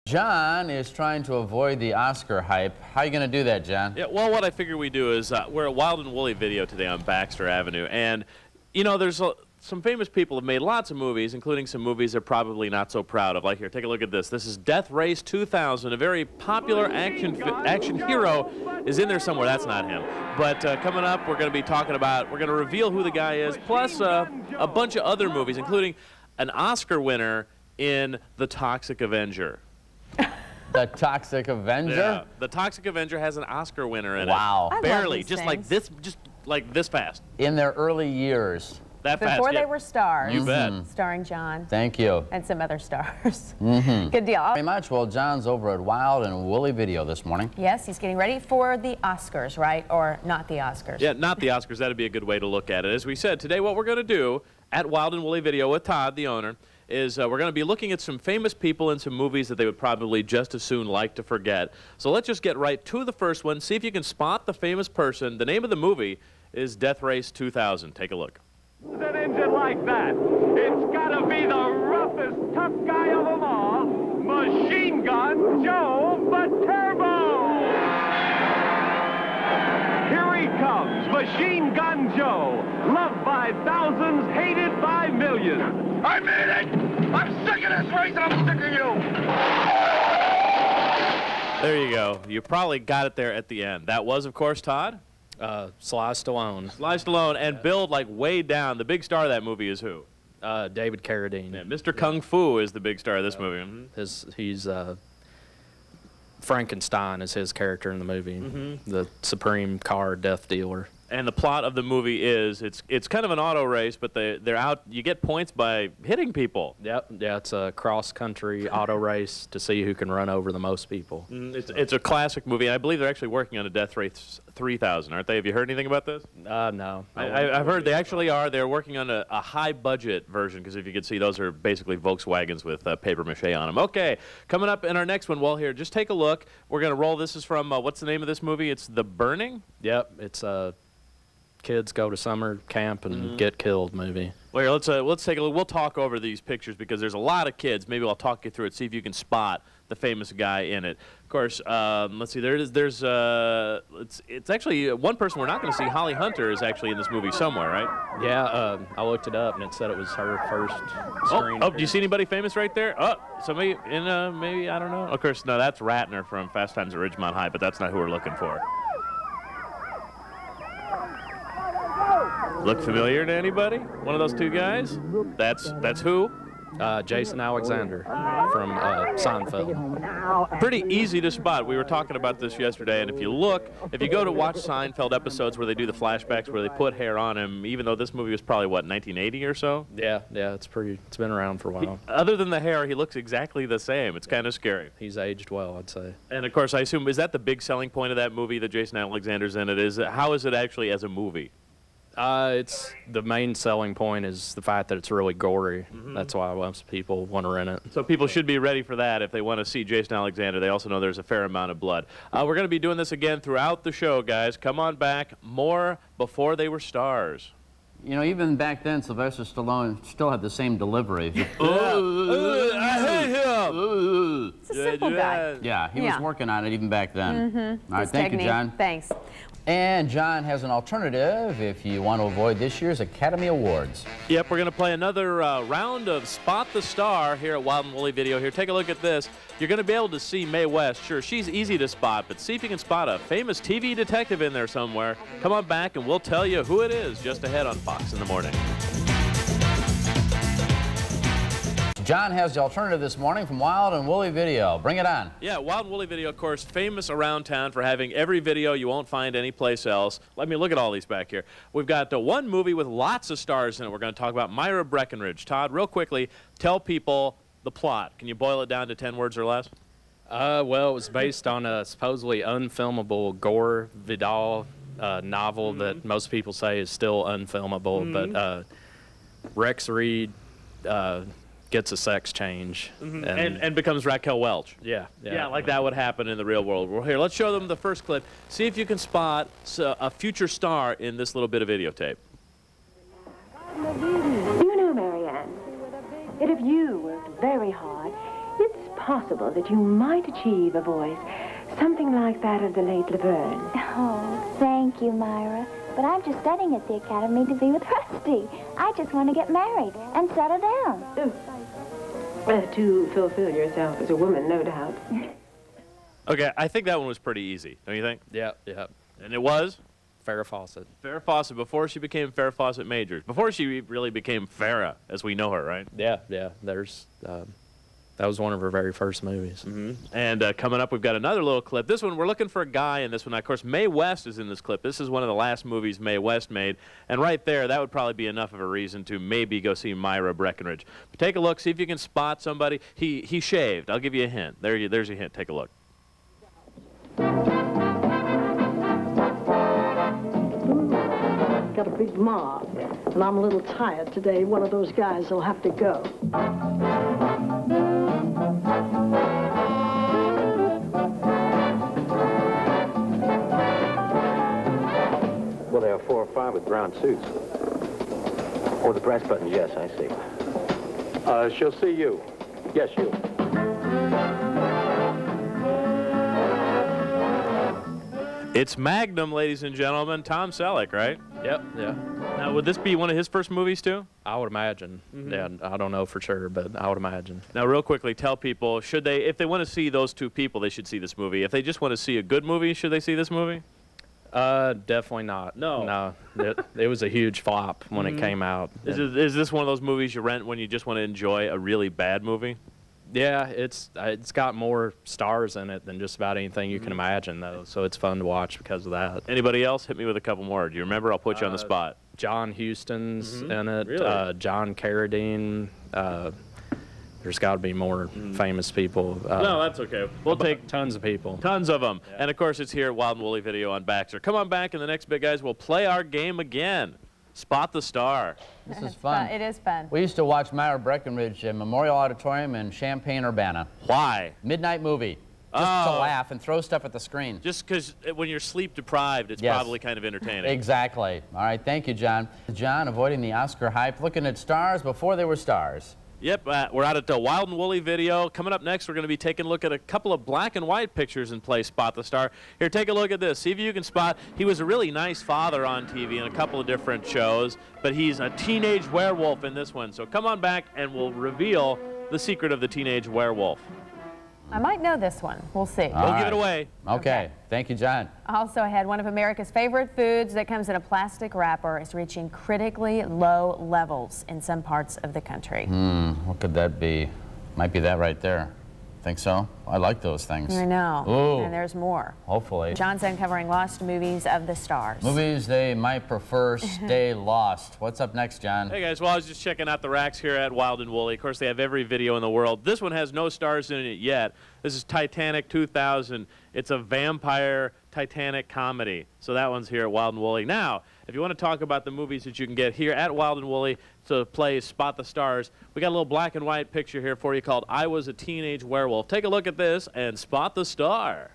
John is trying to avoid the Oscar hype. How are you going to do that, John? Yeah, well, what I figure we do is we're at Wild and Woolly Video today on Baxter Avenue, and you know, there's some famous people have made lots of movies, including some movies they're probably not so proud of. Like here, take a look at this. This is Death Race 2000. A very popular action hero is in there somewhere. That's not him. But coming up, we're going to be talking about, we're going to reveal who the guy is, plus a bunch of other movies, including an Oscar winner in The Toxic Avenger. The Toxic Avenger? Yeah, The Toxic Avenger has an Oscar winner in it. Wow. Barely, just like this fast. In their early years. That fast. Before they were stars. You bet. Starring John. Thank you. And some other stars. Good deal. Very much. Well, John's over at Wild and Woolly Video this morning. Yes, he's getting ready for the Oscars, right? Or not the Oscars. Yeah, not the Oscars. That'd be a good way to look at it. As we said, today what we're going to do at Wild and Woolly Video with Todd, the owner, is we're going to be looking at some famous people in some movies that they would probably just as soon like to forget. So let's just get right to the first one. See if you can spot the famous person. The name of the movie is Death Race 2000. Take a look. An engine like that, it's got to be the roughest, tough guy of them all, Machine Gun Joe Viterbo. Here he comes, Machine Gun Joe, loved by thousands, hated by millions. I made it! I'm sick of this race and I'm sick of you! There you go. You probably got it there at the end. That was, of course, Todd? Sly Stallone. Sly Stallone, and billed like way down. The big star of that movie is who? David Carradine. Yeah, Mr. Kung Fu is the big star of this movie. He's Frankenstein is his character in the movie, the supreme car death dealer. And the plot of the movie is it's kind of an auto race, but they're out. You get points by hitting people. Yep. Yeah, it's a cross-country auto race to see who can run over the most people. It's a classic movie, and I believe they're actually working on a Death Race 3000, aren't they? Have you heard anything about this? No. I've heard they actually are. They're working on a high-budget version, because if you can see, those are basically Volkswagens with papier-mâché on them. Okay, coming up in our next one, well, here, just take a look. We're going to roll. This is from, what's the name of this movie? It's The Burning? Yep, it's kids go to summer camp and get killed movie. Well, here, let's take a look. We'll talk over these pictures because there's a lot of kids. Maybe I'll talk you through it, see if you can spot the famous guy in it. Of course, let's see. There's it's actually one person we're not going to see. Holly Hunter is actually in this movie somewhere, right? Yeah, I looked it up and it said it was her first screen. Oh, do you see anybody famous right there? Oh, somebody in maybe, I don't know. Of course, no, that's Ratner from Fast Times at Ridgemont High, but that's not who we're looking for. Look familiar to anybody? One of those two guys? That's who? Jason Alexander from Seinfeld. Pretty easy to spot. We were talking about this yesterday, and if you go to watch Seinfeld episodes where they do the flashbacks where they put hair on him, even though this movie was probably, what, 1980 or so? Yeah, it's been around for a while. Other than the hair, he looks exactly the same. It's kind of scary. He's aged well, I'd say. And of course, I assume, is that the big selling point of that movie that Jason Alexander's in it? How is it actually as a movie? It's the main selling point is the fact that it's really gory. That's why most people want to rent it. So people should be ready for that if they want to see Jason Alexander. They also know there's a fair amount of blood. We're going to be doing this again throughout the show, guys. Come on back. More Before They Were Stars. You know, even back then, Sylvester Stallone still had the same delivery. I hate him! It's a simple guy. Yeah, he was working on it even back then. All right, thank you, John. Thanks. And John has an alternative if you want to avoid this year's Academy Awards. Yep, we're going to play another round of Spot the Star here at Wild and Woolly Video. Here, take a look at this. You're going to be able to see Mae West. Sure, she's easy to spot, but see if you can spot a famous TV detective in there somewhere. Come on back and we'll tell you who it is just ahead on Fox in the Morning. John has the alternative this morning from Wild and Woolly Video. Bring it on. Yeah, Wild and Woolly Video, of course, famous around town for having every video you won't find anyplace else. Let me look at all these back here. We've got one movie with lots of stars in it. We're going to talk about Myra Breckinridge. Todd, real quickly, tell people the plot. Can you boil it down to 10 words or less? Well, it was based on a supposedly unfilmable Gore Vidal novel that most people say is still unfilmable, but Rex Reed gets a sex change and becomes Raquel Welch. Yeah, like that would happen in the real world. Well, here, let's show them the first clip. See if you can spot a future star in this little bit of videotape. You know, Marianne, that if you worked very hard, it's possible that you might achieve a voice something like that of the late Laverne. Oh, thank you, Myra. But I'm just studying at the academy to be with Rusty. I just want to get married and settle down. To fulfill yourself as a woman, no doubt. Okay, I think that one was pretty easy, don't you think? Yeah, yeah. And it was? Farrah Fawcett. Farrah Fawcett, before she became Farrah Fawcett Majors. Before she really became Farrah, as we know her, right? Yeah, yeah. There's, that was one of her very first movies. Mm-hmm. And coming up, we've got another little clip. This one, we're looking for a guy in this one. Of course, Mae West is in this clip. This is one of the last movies Mae West made. And right there, that would probably be enough of a reason to maybe go see Myra Breckenridge. But take a look, see if you can spot somebody. He shaved. I'll give you a hint. There's your hint. Take a look. Got a big mob, and I'm a little tired today. One of those guys will have to go. Well, there are 4 or 5 with brown suits. Oh, the brass buttons, yes, I see. She'll see you. Yes, you. It's Magnum, ladies and gentlemen. Tom Selleck, right? Yep, yeah. Now, would this be one of his first movies, too? I would imagine. Mm-hmm. Yeah, I don't know for sure, but I would imagine. Now, real quickly, tell people, should they, if they want to see those two people, they should see this movie. If they just want to see a good movie, should they see this movie? Definitely not. No. No, it was a huge flop when it came out. Is this one of those movies you rent when you just want to enjoy a really bad movie? Yeah, it's got more stars in it than just about anything you can imagine, though. So it's fun to watch because of that. Anybody else? Hit me with a couple more. Do you remember? I'll put you on the spot. John Huston's in it. Really? John Carradine. There's got to be more famous people. No, that's okay. We'll take tons of people. Tons of them. Yeah. And, of course, it's here at Wild and Woolly Video on Baxter. Come on back in the next bit, guys. We'll play our game again. Spot the Star. This is fun. It is fun. We used to watch Myra Breckenridge at Memorial Auditorium in Champaign-Urbana. Why? Midnight movie. Just to laugh and throw stuff at the screen. Just because when you're sleep deprived, it's probably kind of entertaining. Exactly. All right, thank you, John. John, avoiding the Oscar hype, looking at stars before they were stars. Yep, we're out at the Wild and Woolly Video. Coming up next, we're going to be taking a look at a couple of black and white pictures and play Spot the Star. Here, take a look at this. See if you can spot. He was a really nice father on TV in a couple of different shows, but he's a teenage werewolf in this one. So come on back and we'll reveal the secret of the teenage werewolf. I might know this one. We'll see. Don't give it away. Okay. Thank you, John. Also ahead, one of America's favorite foods that comes in a plastic wrapper is reaching critically low levels in some parts of the country. What could that be? Might be that right there. Think so? I like those things. I know. Ooh. And there's more. Hopefully. John's uncovering lost movies of the stars. Movies they might prefer stay lost. What's up next, John? Hey guys, well, I was just checking out the racks here at Wild and Woolly. Of course, they have every video in the world. This one has no stars in it yet. This is Titanic 2000. It's a vampire Titanic comedy. So that one's here at Wild and Woolly. Now, if you want to talk about the movies that you can get here at Wild and Woolly to play Spot the Stars, we got a little black and white picture here for you called I Was a Teenage Werewolf. Take a look at this and spot the star.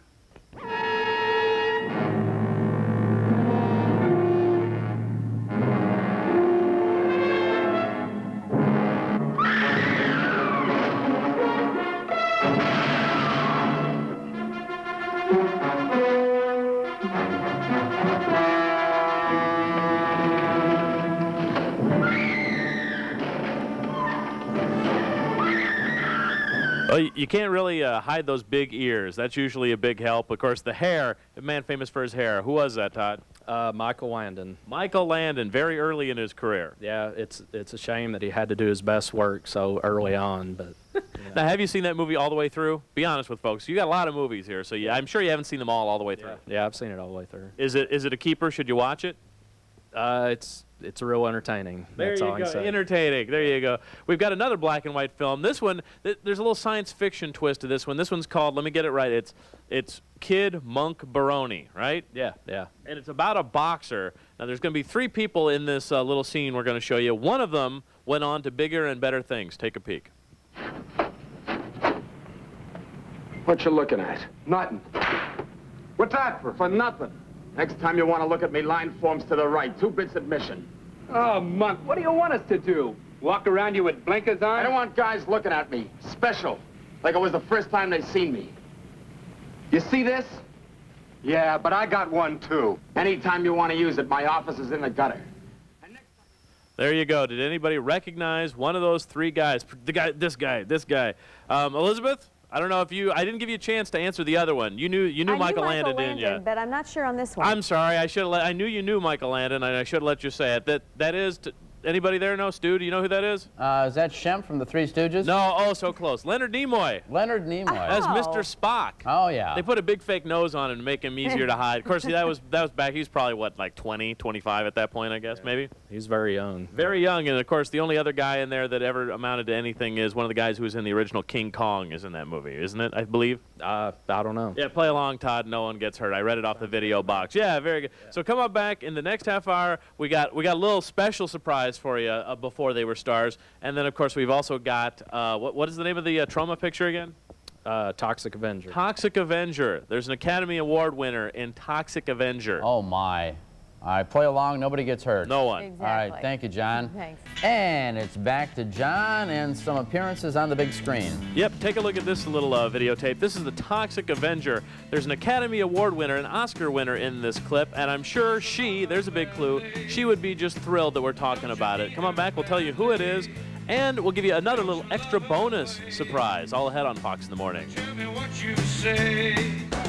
Well, you can't really hide those big ears. That's usually a big help. Of course, the hair, a man famous for his hair. Who was that, Todd? Michael Landon. Michael Landon, very early in his career. Yeah, it's a shame that he had to do his best work so early on. But Now, have you seen that movie all the way through? Be honest with folks. You got a lot of movies here, so I'm sure you haven't seen them all the way through. Yeah, I've seen it all the way through. Is it a keeper? Should you watch it? It's real entertaining. There That's you all I go. can say. Entertaining. There you go. We've got another black and white film. This one, there's a little science fiction twist to this one. This one's called, let me get it right, it's Kid Monk Baroni, right? Yeah, yeah. And it's about a boxer. Now, there's going to be 3 people in this little scene we're going to show you. One of them went on to bigger and better things. Take a peek. What you looking at? Nothing. What's that for? For nothing. Next time you want to look at me, line forms to the right. 2 bits admission. Oh, Monk, what do you want us to do? Walk around you with blinkers on? I don't want guys looking at me. Special. Like it was the first time they seen me. You see this? Yeah, but I got one, too. Anytime you want to use it, my office is in the gutter. There you go. Did anybody recognize one of those three guys? This guy. Elizabeth? I don't know if you, I didn't give you a chance to answer the other one. You knew Michael Landon, didn't you? But I'm not sure on this one. I'm sorry. I knew you knew Michael Landon, and I should have let you say it. That is, anybody there know? Stu, do you know who that is? Is that Shem from the Three Stooges? No, oh, so close. Leonard Nimoy. Leonard Nimoy. As Mr. Spock. Oh, yeah. They put a big fake nose on him to make him easier to hide. Of course, see, that was back, he was probably, what, like 20, 25 at that point, I guess, maybe? He's very young. Very young, and of course, the only other guy in there that ever amounted to anything is one of the guys who was in the original King Kong is in that movie, isn't it, I believe? I don't know. Yeah, play along, Todd. No one gets hurt. I read it off the video box. Yeah, very good. So come on back in the next half hour. We got a little special surprise for you before they were stars, and then of course we've also got what is the name of the Troma picture again? Toxic Avenger. Toxic Avenger. There's an Academy Award winner in Toxic Avenger. Oh my. All right, play along. Nobody gets hurt. No one. Exactly. All right, thank you, John. Thanks. And it's back to John and some appearances on the big screen. Yep, take a look at this little videotape. This is the Toxic Avenger. There's an Academy Award winner, an Oscar winner in this clip, and I'm sure there's a big clue, she would be just thrilled that we're talking about it. Come on back, we'll tell you who it is, and we'll give you another little extra bonus surprise all ahead on Fox in the Morning.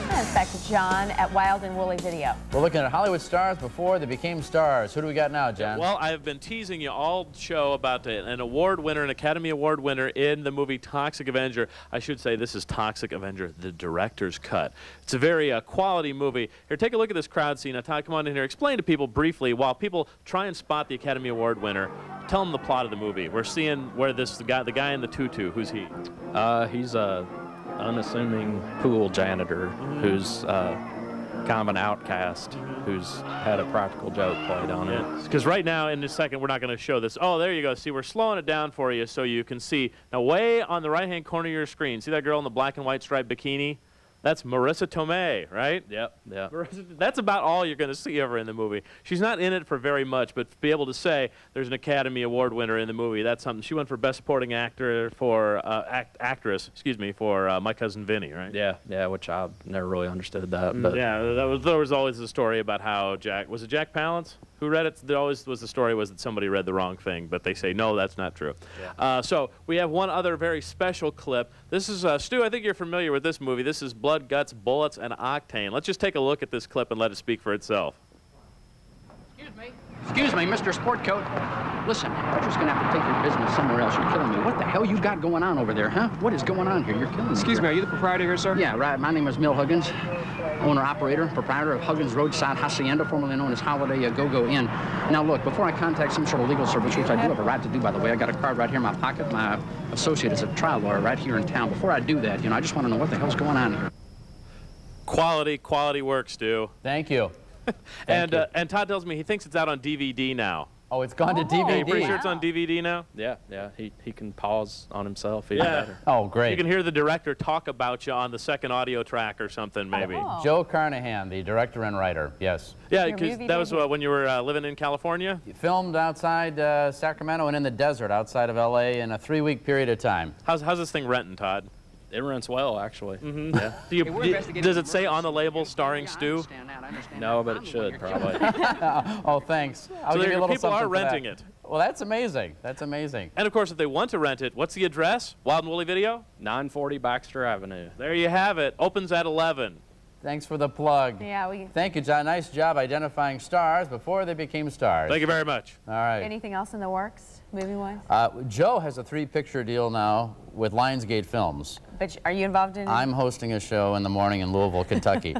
And it's back to John at Wild and Woolly Video. We're looking at Hollywood stars before they became stars. Who do we got now, John? Well, I've been teasing you all show about an award winner, an Academy Award winner in the movie Toxic Avenger. I should say this is Toxic Avenger, the director's cut. It's a very quality movie. Here, take a look at this crowd scene. Now, Todd, come on in here. Explain to people briefly, while people try and spot the Academy Award winner, tell them the plot of the movie. We're seeing where the guy in the tutu, who's he? He's a unassuming pool janitor who's kind of an outcast who's had a practical joke played on it. Because right now, in a second, we're not going to show this. Oh, there you go. See, we're slowing it down for you so you can see. Now, way on the right-hand corner of your screen, see that girl in the black and white striped bikini? That's Marissa Tomei, right? Yep, yeah. That's about all you're going to see of her in the movie. She's not in it for very much, but to be able to say there's an Academy Award winner in the movie, that's something. She won for Best Supporting Actor for actress, for My Cousin Vinny, right? Yeah, which I never really understood that. But yeah, there was always a story about how Jack Palance who read it. There always was the story was that somebody read the wrong thing, but they say no, that's not true. Yeah. So we have one other very special clip. This is Stu. I think you're familiar with this movie. This is Blood, Guts, Bullets, and Octane. Let's just take a look at this clip and let it speak for itself. Excuse me, Mr. Sportcoat. Listen, we're just going to have to take your business somewhere else. You're killing me. What the hell you got going on over there, huh? What is going on here? You're killing me. Excuse me, are you the proprietor here, sir? Yeah, right. My name is Mill Huggins, owner-operator, proprietor of Huggins Roadside Hacienda, formerly known as Holiday Go-Go Inn. Now, look, before I contact some sort of legal service, which I do have a right to do, by the way, I got a card right here in my pocket. My associate is a trial lawyer right here in town. Before I do that, I just want to know what the hell's going on here. Quality work, Stu. Thank you. And Todd tells me he thinks it's out on DVD now. Oh, it's gone to DVD. Are you pretty sure it's on DVD now? Yeah. He can pause on himself. Yeah. Oh, great. You can hear the director talk about you on the second audio track or something, maybe. Oh. Joe Carnahan, the director and writer. Yes. Yeah, because that was when you were living in California? Filmed outside Sacramento and in the desert outside of L.A. in a 3-week period of time. How's this thing renting, Todd? It rents well, actually. Mm-hmm. Yeah. Does it say on the label starring Stu? No, but it should probably. Oh, thanks. So people are renting it. Well, that's amazing. That's amazing. And of course, if they want to rent it, what's the address? Wild and Woolly Video? 940 Baxter Avenue. There you have it. Opens at 11. Thanks for the plug. Yeah, Thank you, John. Nice job identifying stars before they became stars. Thank you very much. All right. Anything else in the works, movie-wise? Joe has a 3-picture deal now with Lionsgate Films. But are you involved in it? I'm hosting a show in the morning in Louisville, Kentucky.